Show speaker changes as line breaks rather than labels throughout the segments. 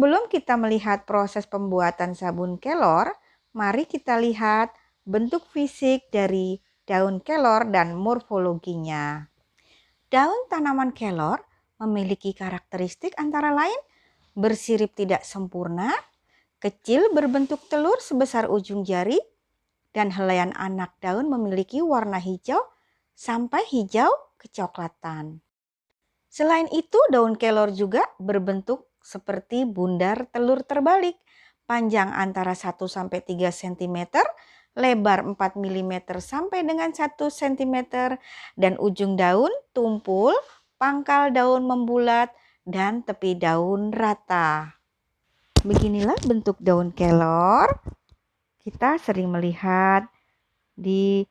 Sebelum kita melihat proses pembuatan sabun kelor, mari kita lihat bentuk fisik dari daun kelor dan morfologinya. Daun tanaman kelor memiliki karakteristik antara lain bersirip tidak sempurna, kecil berbentuk telur sebesar ujung jari, dan helaian anak daun memiliki warna hijau sampai hijau kecoklatan. Selain itu, daun kelor juga berbentuk seperti bundar telur terbalik, panjang antara 1-3 cm, lebar 4 mm sampai dengan 1 cm, dan ujung daun tumpul, pangkal daun membulat, dan tepi daun rata. Beginilah bentuk daun kelor. Kita sering melihat di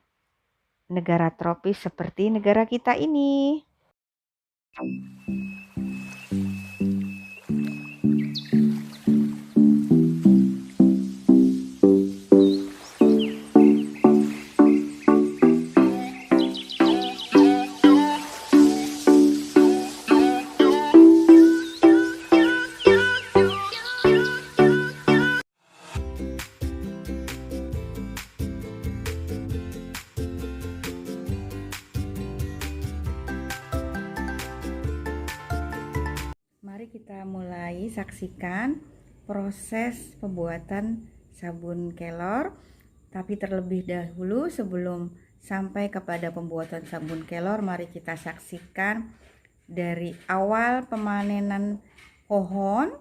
negara tropis seperti negara kita ini. Mari kita mulai saksikan proses pembuatan sabun kelor. Tapi terlebih dahulu sebelum sampai kepada pembuatan sabun kelor, mari kita saksikan dari awal pemanenan pohon,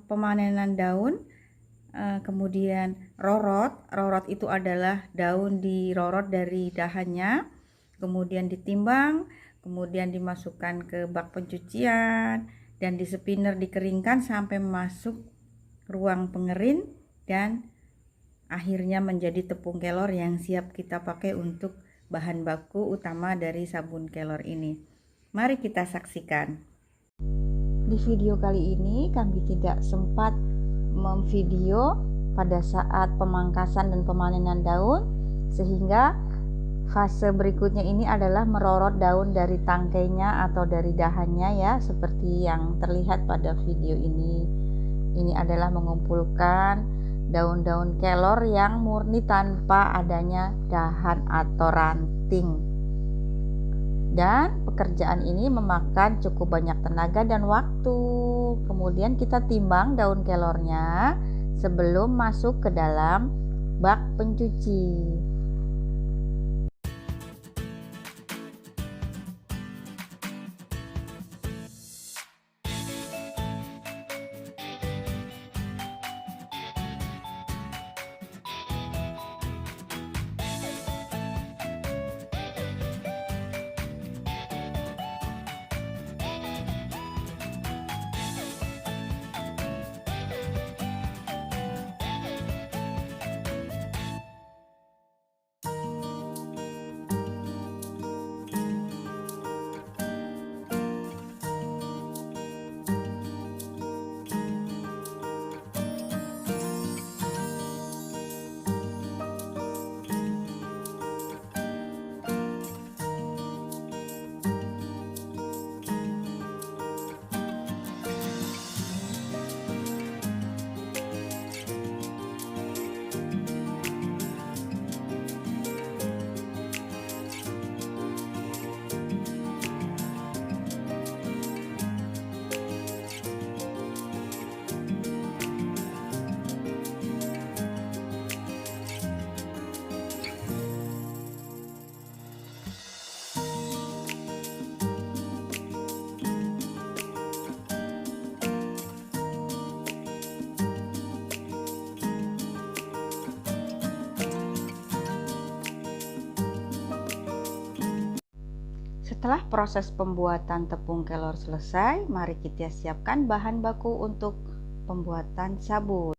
pemanenan daun, kemudian rorot. Rorot itu adalah daun dirorot dari dahannya, kemudian ditimbang, kemudian dimasukkan ke bak pencucian, dan di spinner dikeringkan sampai masuk ruang pengerin, dan akhirnya menjadi tepung kelor yang siap kita pakai untuk bahan baku utama dari sabun kelor ini. Mari kita saksikan. Di video kali ini kami tidak sempat memvideo pada saat pemangkasan dan pemanenan daun, sehingga fase berikutnya ini adalah merorot daun dari tangkainya atau dari dahannya ya, seperti yang terlihat pada video ini. Ini adalah mengumpulkan daun-daun kelor yang murni tanpa adanya dahan atau ranting. Dan pekerjaan ini memakan cukup banyak tenaga dan waktu. Kemudian kita timbang daun kelornya sebelum masuk ke dalam bak pencuci. Setelah proses pembuatan tepung kelor selesai, mari kita siapkan bahan baku untuk pembuatan sabun.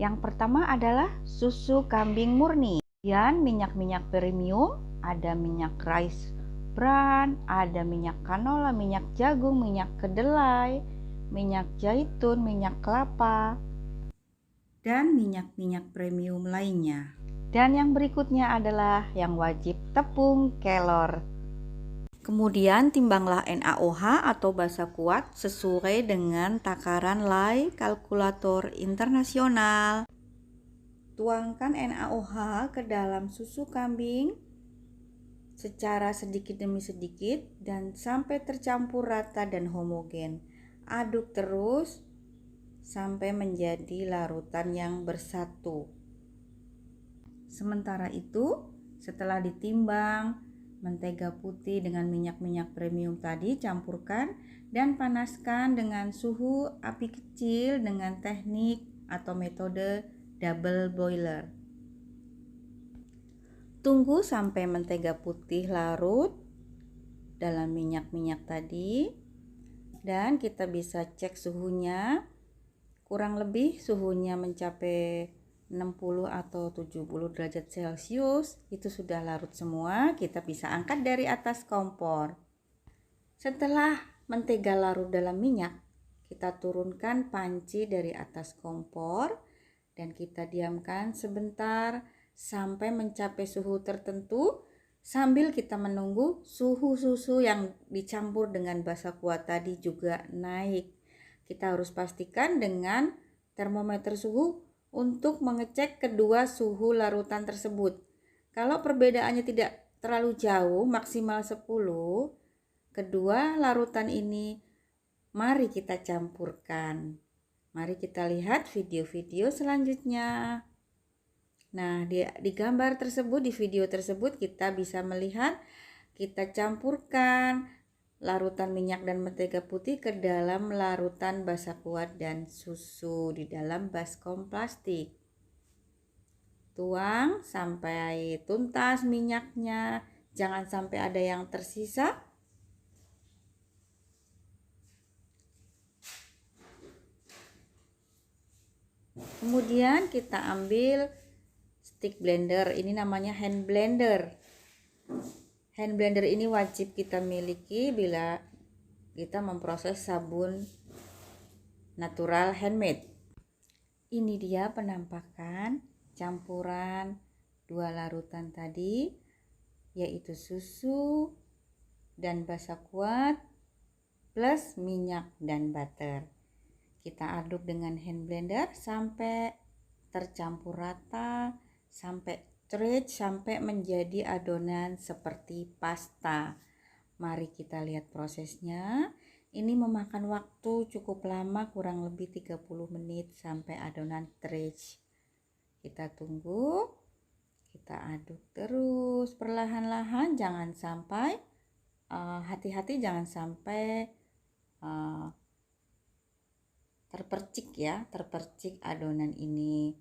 Yang pertama adalah susu kambing murni, kemudian minyak-minyak premium, ada minyak rice bran, ada minyak canola, minyak jagung, minyak kedelai, minyak zaitun, minyak kelapa, dan minyak-minyak premium lainnya. Dan yang berikutnya adalah yang wajib, tepung kelor. Kemudian timbanglah NaOH atau basa kuat sesuai dengan takaran Lay kalkulator internasional. Tuangkan NaOH ke dalam susu kambing secara sedikit demi sedikit dan sampai tercampur rata dan homogen. Aduk terus sampai menjadi larutan yang bersatu. Sementara itu, setelah ditimbang, mentega putih dengan minyak-minyak premium tadi campurkan dan panaskan dengan suhu api kecil dengan teknik atau metode double boiler. Tunggu sampai mentega putih larut dalam minyak-minyak tadi dan kita bisa cek suhunya. Kurang lebih suhunya mencapai 60 atau 70 derajat Celcius. Itu sudah larut semua, kita bisa angkat dari atas kompor. Setelah mentega larut dalam minyak, kita turunkan panci dari atas kompor dan kita diamkan sebentar sampai mencapai suhu tertentu sambil kita menunggu suhu susu yang dicampur dengan basa kuat tadi juga naik. Kita harus pastikan dengan termometer suhu untuk mengecek kedua suhu larutan tersebut. Kalau perbedaannya tidak terlalu jauh, maksimal 10, kedua larutan ini mari kita campurkan. Mari kita lihat video-video selanjutnya. Nah, di gambar tersebut, di video tersebut kita bisa melihat kita campurkan larutan minyak dan mentega putih ke dalam larutan basa kuat dan susu di dalam baskom plastik. Tuang sampai tuntas minyaknya, jangan sampai ada yang tersisa. Kemudian kita ambil stick blender, ini namanya hand blender. Hand blender ini wajib kita miliki bila kita memproses sabun natural handmade. Ini dia penampakan campuran dua larutan tadi, yaitu susu dan basa kuat plus minyak dan butter. Kita aduk dengan hand blender sampai tercampur rata, sampai stretch, sampai menjadi adonan seperti pasta. Mari kita lihat prosesnya. Ini memakan waktu cukup lama, kurang lebih 30 menit sampai adonan stretch. Kita tunggu, kita aduk terus perlahan-lahan, jangan sampai hati-hati jangan sampai terpercik ya, terpercik adonan ini.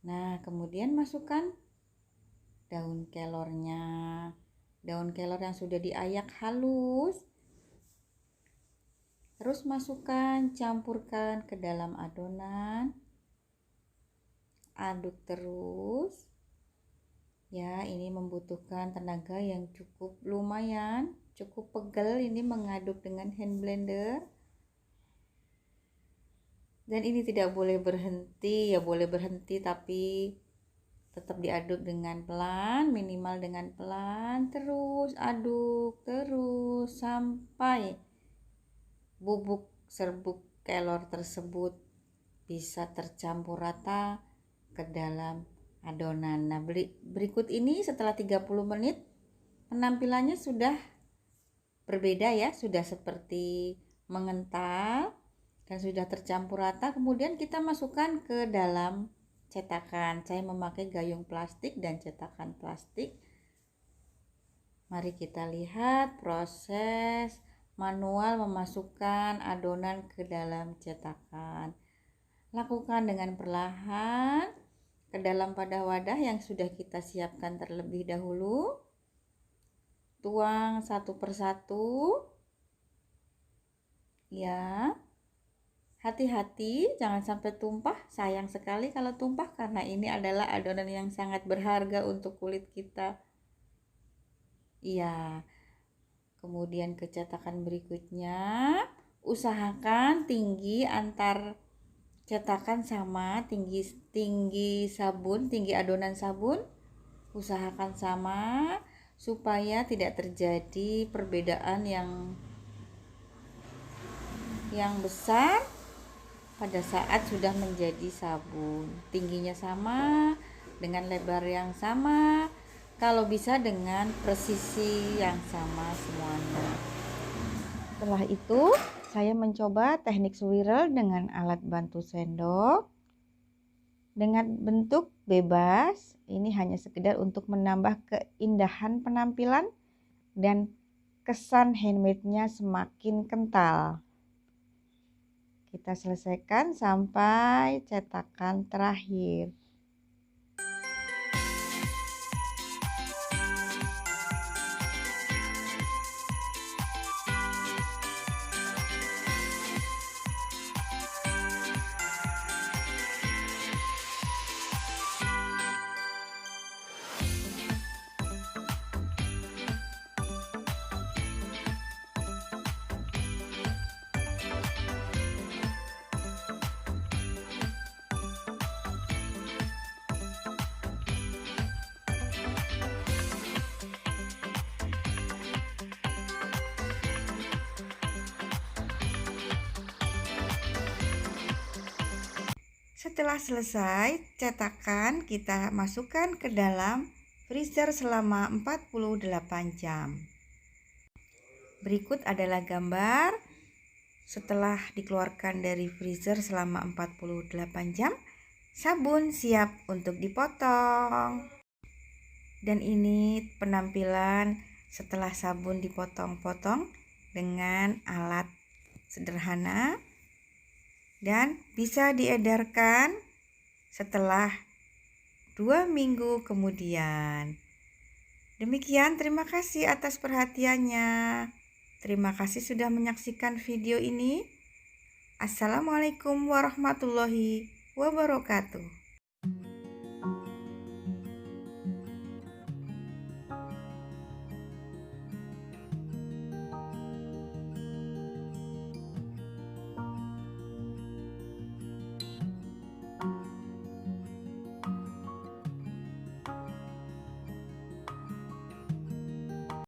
Nah, kemudian masukkan daun kelornya, daun kelor yang sudah diayak halus. Terus masukkan, campurkan ke dalam adonan. Aduk terus. Ya, ini membutuhkan tenaga yang cukup lumayan, cukup pegel ini mengaduk dengan hand blender. Dan ini tidak boleh berhenti, ya boleh berhenti tapi tetap diaduk dengan pelan, minimal dengan pelan, terus aduk terus sampai bubuk serbuk kelor tersebut bisa tercampur rata ke dalam adonan. Nah, berikut ini setelah 30 menit penampilannya sudah berbeda ya, sudah seperti mengental dan sudah tercampur rata. Kemudian kita masukkan ke dalam cetakan. Saya memakai gayung plastik dan cetakan plastik. Mari kita lihat proses manual memasukkan adonan ke dalam cetakan. Lakukan dengan perlahan ke dalam wadah yang sudah kita siapkan terlebih dahulu. Tuang satu persatu. Ya. Hati-hati jangan sampai tumpah, sayang sekali kalau tumpah karena ini adalah adonan yang sangat berharga untuk kulit kita. Iya. Kemudian ke cetakan berikutnya, usahakan tinggi antar cetakan sama, tinggi sabun, tinggi adonan sabun usahakan sama supaya tidak terjadi perbedaan yang besar pada saat sudah menjadi sabun. Tingginya sama, dengan lebar yang sama, kalau bisa dengan presisi yang sama semuanya. Setelah itu saya mencoba teknik swirl dengan alat bantu sendok dengan bentuk bebas. Ini hanya sekedar untuk menambah keindahan penampilan dan kesan handmade-nya semakin kental. Kita selesaikan sampai cetakan terakhir. Setelah selesai cetakan, kita masukkan ke dalam freezer selama 48 jam. Berikut adalah gambar setelah dikeluarkan dari freezer selama 48 jam. Sabun siap untuk dipotong. Dan ini penampilan setelah sabun dipotong-potong dengan alat sederhana. Dan bisa diedarkan setelah 2 minggu kemudian. Demikian, terima kasih atas perhatiannya. Terima kasih sudah menyaksikan video ini. Assalamualaikum warahmatullahi wabarakatuh.